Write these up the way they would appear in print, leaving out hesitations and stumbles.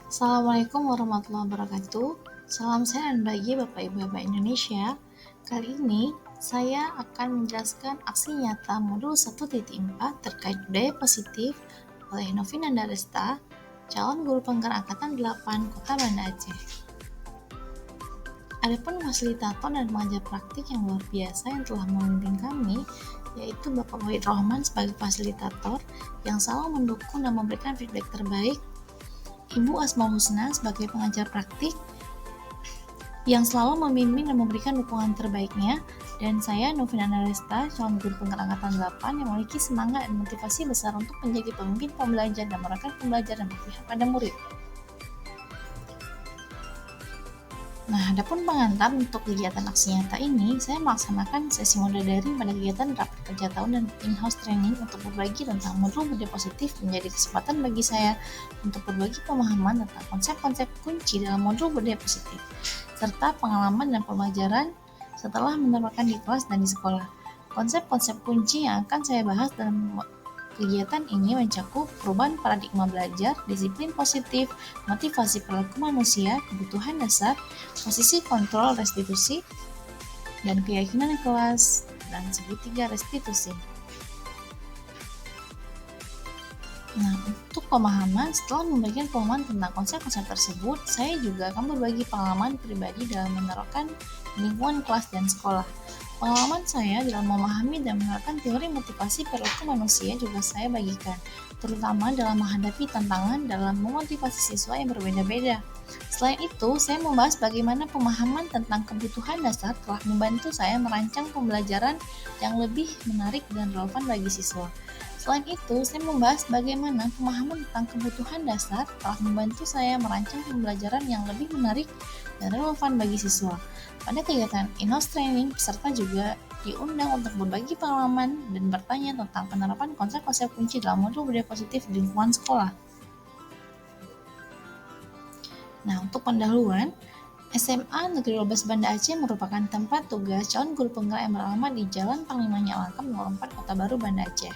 Assalamualaikum warahmatullahi wabarakatuh. Salam sehat dan bahagia Bapak Ibu Bapak Indonesia. Kali ini saya akan menjelaskan aksi nyata modul 1.4 terkait budaya positif oleh Novina Daresta, calon guru penggerak angkatan 8 Kota Banda Aceh. Adapun fasilitator dan pengajar praktik yang luar biasa yang telah membimbing kami, yaitu Bapak Wahid Rohman sebagai fasilitator yang selalu mendukung dan memberikan feedback terbaik, Ibu Asmaul Husna sebagai pengajar praktik yang selalu membimbing dan memberikan dukungan terbaiknya, dan saya Novina Naresta, calon guru penggerak angkatan 8 yang memiliki semangat dan motivasi besar untuk menjadi pemimpin pembelajar dan merekan pembelajaran berpihak pada murid. Nah, adapun pengantar untuk kegiatan aksi nyata ini, saya melaksanakan sesi modul daring pada kegiatan rapat kerja tahun dan in-house training untuk berbagi tentang modul budaya positif menjadi kesempatan bagi saya untuk berbagi pemahaman tentang konsep-konsep kunci dalam modul budaya positif, serta pengalaman dan pembelajaran setelah menerapkan di kelas dan di sekolah. Konsep-konsep kunci yang akan saya bahas dalam kegiatan ini mencakup perubahan paradigma belajar, disiplin positif, motivasi perilaku manusia, kebutuhan dasar, posisi kontrol restitusi, dan keyakinan kelas, dan segitiga restitusi. Nah, untuk pemahaman, setelah memberikan pemahaman tentang konsep-konsep tersebut, saya juga akan berbagi pengalaman pribadi dalam menerapkan lingkungan kelas dan sekolah. Pengalaman saya dalam memahami dan menerapkan teori motivasi perilaku manusia juga saya bagikan, terutama dalam menghadapi tantangan dalam memotivasi siswa yang berbeda-beda. Selain itu, saya membahas bagaimana pemahaman tentang kebutuhan dasar telah membantu saya merancang pembelajaran yang lebih menarik dan relevan bagi siswa. Selain itu, saya membahas bagaimana pemahaman tentang kebutuhan dasar telah membantu saya merancang pembelajaran yang lebih menarik dan relevan bagi siswa. Pada kegiatan in-house training, peserta juga diundang untuk berbagi pengalaman dan bertanya tentang penerapan konsep-konsep kunci dalam modul budaya positif di lingkungan sekolah. Nah, untuk pendahuluan, SMA Negeri 12 Banda Aceh merupakan tempat tugas calon guru penggerak yang beralamat di Jalan Panglima Nyalangkap nomor 4 Kota Baru Banda Aceh.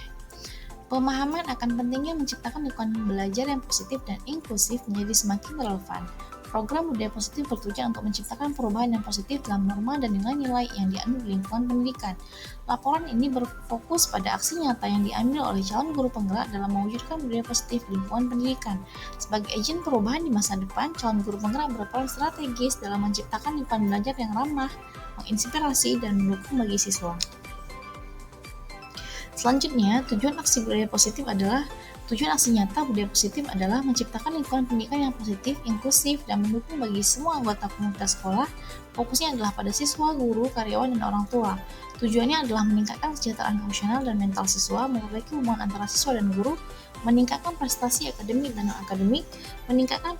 Pemahaman akan pentingnya menciptakan lingkungan belajar yang positif dan inklusif menjadi semakin relevan. Program budaya positif bertujuan untuk menciptakan perubahan yang positif dalam norma dan nilai-nilai yang diambil di lingkungan pendidikan. Laporan ini berfokus pada aksi nyata yang diambil oleh calon guru penggerak dalam mewujudkan budaya positif di lingkungan pendidikan. Sebagai agen perubahan di masa depan, calon guru penggerak berperan strategis dalam menciptakan lingkungan belajar yang ramah, menginspirasi, dan mendukung bagi siswa. Selanjutnya, tujuan aksi nyata budaya positif adalah menciptakan lingkungan pendidikan yang positif, inklusif, dan mendukung bagi semua anggota komunitas sekolah. Fokusnya adalah pada siswa, guru, karyawan, dan orang tua. Tujuannya adalah meningkatkan kesejahteraan emosional dan mental siswa, memperbaiki hubungan antara siswa dan guru, meningkatkan prestasi akademik dan non-akademik, meningkatkan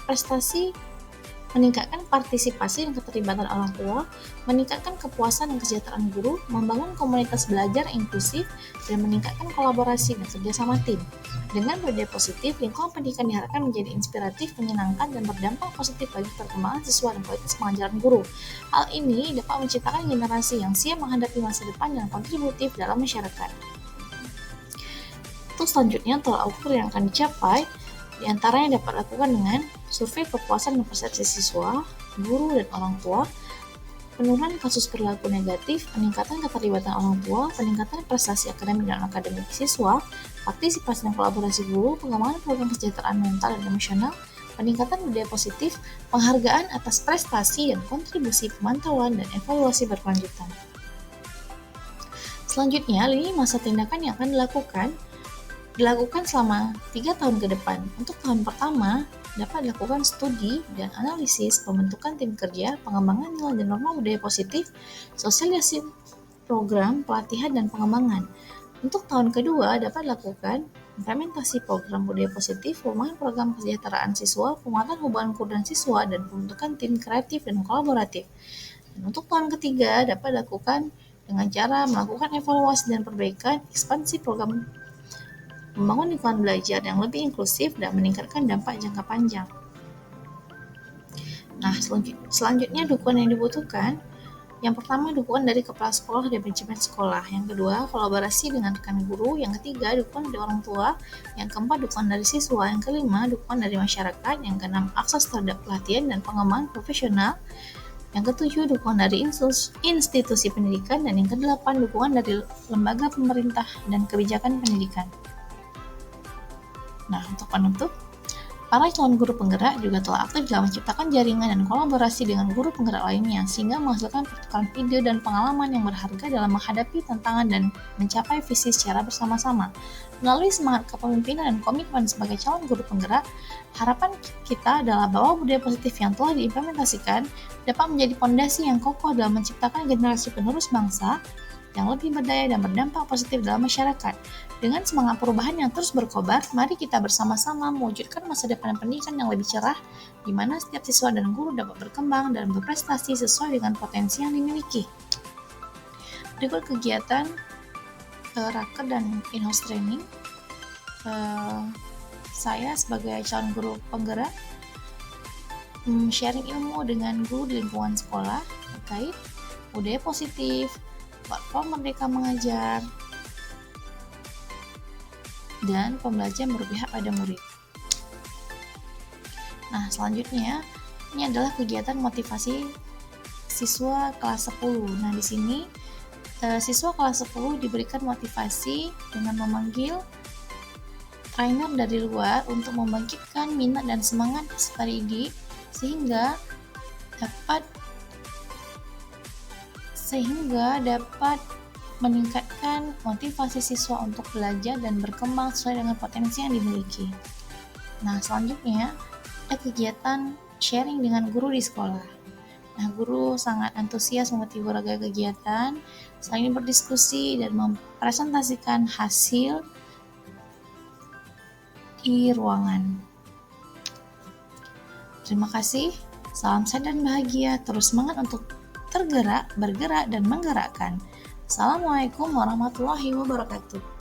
partisipasi dan keterlibatan orang tua, meningkatkan kepuasan dan kesejahteraan guru, membangun komunitas belajar inklusif, dan meningkatkan kolaborasi dan kerjasama tim. Dengan budaya positif, lingkungan pendidikan diharapkan menjadi inspiratif, menyenangkan, dan berdampak positif bagi perkembangan siswa dan kualitas pengajaran guru. Hal ini dapat menciptakan generasi yang siap menghadapi masa depan dan kontributif dalam masyarakat. Untuk selanjutnya, tolak ukur yang akan dicapai di antaranya dapat dilakukan dengan survei kepuasan dan persepsi siswa, guru, dan orang tua, penurunan kasus perilaku negatif, peningkatan keterlibatan orang tua, peningkatan prestasi akademik dan akademik siswa, partisipasi dan kolaborasi guru, pengembangan program kesejahteraan mental dan emosional, peningkatan budaya positif, penghargaan atas prestasi dan kontribusi pemantauan dan evaluasi berkelanjutan. Selanjutnya, lini masa tindakan yang akan dilakukan selama 3 tahun ke depan. Untuk tahun pertama, dapat dilakukan studi dan analisis pembentukan tim kerja, pengembangan nilai dan norma budaya positif, sosialisasi program, pelatihan, dan pengembangan. Untuk tahun kedua, dapat dilakukan implementasi program budaya positif, pengembangan program kesejahteraan siswa, penguatan hubungan guru dan siswa, dan pembentukan tim kreatif dan kolaboratif. Dan untuk tahun ketiga, dapat dilakukan dengan cara melakukan evaluasi dan perbaikan, ekspansi program membangun lingkungan belajar yang lebih inklusif dan meningkatkan dampak jangka panjang. Nah, selanjutnya dukungan yang dibutuhkan. Yang pertama, dukungan dari kepala sekolah dan manajemen sekolah. Yang kedua, kolaborasi dengan rekan guru. Yang ketiga, dukungan dari orang tua. Yang keempat, dukungan dari siswa. Yang kelima, dukungan dari masyarakat. Yang keenam, akses terhadap pelatihan dan pengembangan profesional. Yang ketujuh, dukungan dari institusi pendidikan. Dan yang kedelapan, dukungan dari lembaga pemerintah dan kebijakan pendidikan. Nah, untuk penutup, para calon guru penggerak juga telah aktif dalam menciptakan jaringan dan kolaborasi dengan guru penggerak lainnya, sehingga menghasilkan pertukaran ide dan pengalaman yang berharga dalam menghadapi tantangan dan mencapai visi secara bersama-sama. Melalui semangat kepemimpinan dan komitmen sebagai calon guru penggerak, harapan kita adalah bahwa budaya positif yang telah diimplementasikan dapat menjadi fondasi yang kokoh dalam menciptakan generasi penerus bangsa yang lebih berdaya dan berdampak positif dalam masyarakat. Dengan semangat perubahan yang terus berkobar, mari kita bersama-sama mewujudkan masa depan pendidikan yang lebih cerah, di mana setiap siswa dan guru dapat berkembang dan berprestasi sesuai dengan potensi yang dimiliki. Berikut kegiatan Raker dan in-house training. Saya sebagai calon guru penggerak sharing ilmu dengan guru di lingkungan sekolah terkait budaya positif, platform Merdeka Mengajar, dan pembelajaran berpihak pada murid. Nah, selanjutnya ini adalah kegiatan motivasi siswa kelas 10. Nah, di sini siswa kelas 10 diberikan motivasi dengan memanggil trainer dari luar untuk membangkitkan minat dan semangat peserta didik sehingga dapat meningkatkan motivasi siswa untuk belajar dan berkembang sesuai dengan potensi yang dimiliki. Nah, selanjutnya ada kegiatan sharing dengan guru di sekolah. Nah, guru sangat antusias mengikuti berbagai kegiatan, selain berdiskusi dan mempresentasikan hasil di ruangan. Terima kasih, salam sehat dan bahagia, terus semangat untuk tergerak, bergerak, dan menggerakkan. Assalamualaikum warahmatullahi wabarakatuh.